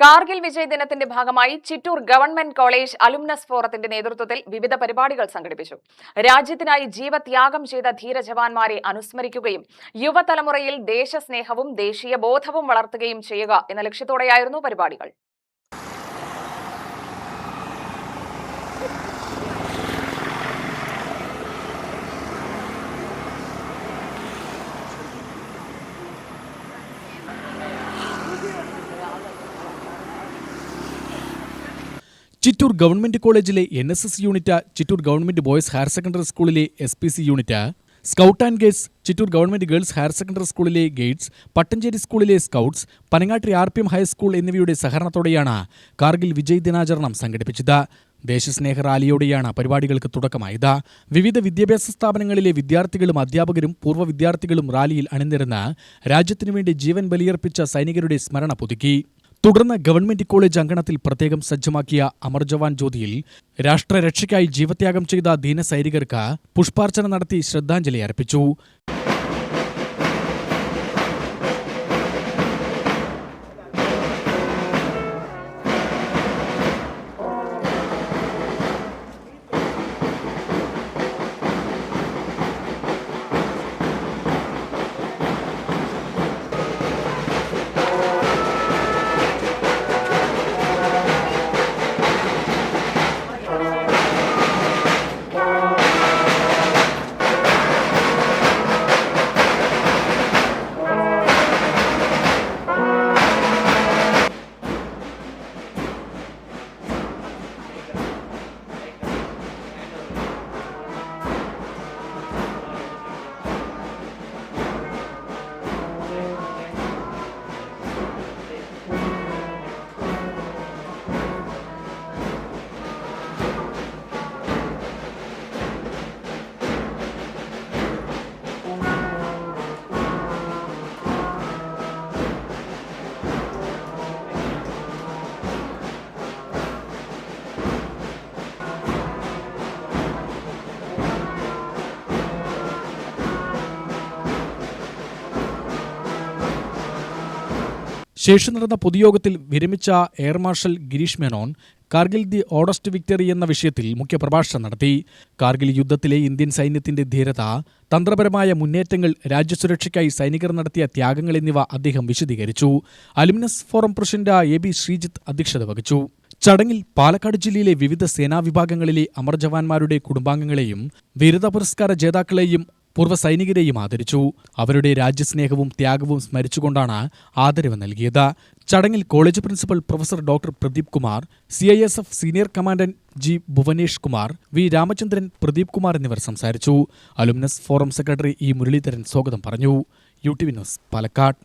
കാർഗിൽ വിജയ് ദിനത്തിന്റെ ഭാഗമായി Chittur government college alumnus ഫോറത്തിന്റെ നേതൃത്വത്തിൽ വിവിധ പരിപാടികൾ സംഘടിപ്പിച്ചു. രാജ്യത്തിനായി ജീവത്യാഗം ചെയ്ത ധീരജവാന്മാരെ അനുസ്മരിക്കുകയും യുവതലമുറയിൽ ദേശസ്നേഹവും ദേശീയ ബോധവും വളർത്തുകയും ചെയ്യുക എന്ന ലക്ഷ്യത്തോടെയായിരുന്നു പരിപാടികൾ. ചിറ്റൂർ ഗവൺമെന്റ് കോളേജിലെ NSS unit, Chittur government boys higher secondary സ്കൂളിലെ SPC unit, scout and guides, Chittur government girls higher secondary സ്കൂളിലെ ഗൈഡ്സ്, പട്ടഞ്ചേരി സ്കൂളിലെ സ്കൗട്ട്സ്, പനങ്ങാട്ടി RPM ഹൈസ്കൂൾ എന്നിവയുടെ സഹകരണത്തോടെയാണ് കാർഗിൽ വിജയ് ദിനാചരണം സംഘടിപ്പിച്ചത്. ദേശസ്നേഹ റാലിയോടെയാണ് പരിപാടികൾക്ക് തുടക്കമായത്. വിവിധ വിദ്യാഭ്യാസ സ്ഥാപനങ്ങളിലെ വിദ്യാർത്ഥികളും അധ്യാപകരും പൂർവ്വ വിദ്യാർത്ഥികളും റാലിയിൽ അണിനിരന്ന് രാജ്യത്തിനുവേണ്ടി ജീവൻ ബലിയർപ്പിച്ച സൈനികരുടെ സ്മരണ പുതുക്കി. തുടർന്ന് ഗവൺമെന്റ് കോളേജ് അങ്കണത്തിൽ പ്രത്യേകം സജ്ജമാക്കിയ അമർ ജവാൻ ജ്യോതിയിൽ രാഷ്ട്രരക്ഷയ്ക്കായി ജീവത്യാഗം ചെയ്ത ദീനസൈനികർക്ക് പുഷ്പാർച്ചന നടത്തി ശ്രദ്ധാഞ്ജലി അർപ്പിച്ചു. ശേഷം നടന്ന പൊതുയോഗത്തിൽ വിരമിച്ച air marshal Girish Menon Kargil the oddest victory എന്ന വിഷയത്തിൽ മുഖ്യപ്രഭാഷണം നടത്തി. കാർഗിൽ യുദ്ധത്തിലെ ഇന്ത്യൻ സൈന്യത്തിന്റെ ധീരത, തന്ത്രപരമായ മുന്നേറ്റങ്ങൾ, രാജ്യസുരക്ഷയ്ക്കായി സൈനികർ നടത്തിയ ത്യാഗങ്ങൾ എന്നിവ അദ്ദേഹം വിശദീകരിച്ചു. Alumnus forum president AB Sreejith അധ്യക്ഷത വഹിച്ചു. ചടങ്ങിൽ പാലക്കാട് ജില്ലയിലെ വിവിധ സേനാ വിഭാഗങ്ങളിലെ അമർ ജവാന്മാരുടെ കുടുംബാംഗങ്ങളെയും വീരതാ പുരസ്കാര ജേതാക്കളെയും പൂർവ്വ സൈനികരെയും ആദരിച്ചു. അവരുടെ രാജ്യസ്നേഹവും ത്യാഗവും സ്മരിച്ചുകൊണ്ടാണ് ആദരവ് നൽകിയത്. ചടങ്ങിൽ college principal professor doctor Pradeep Kumar, CISF senior commandant G Bhuvanesh Kumar, V Ramachandran, Pradeep Kumar എന്നിവർ സംസാരിച്ചു. Alumnus forum secretary E Muraleedharan സ്വാഗതം പറഞ്ഞു. UTV news, Palakkad.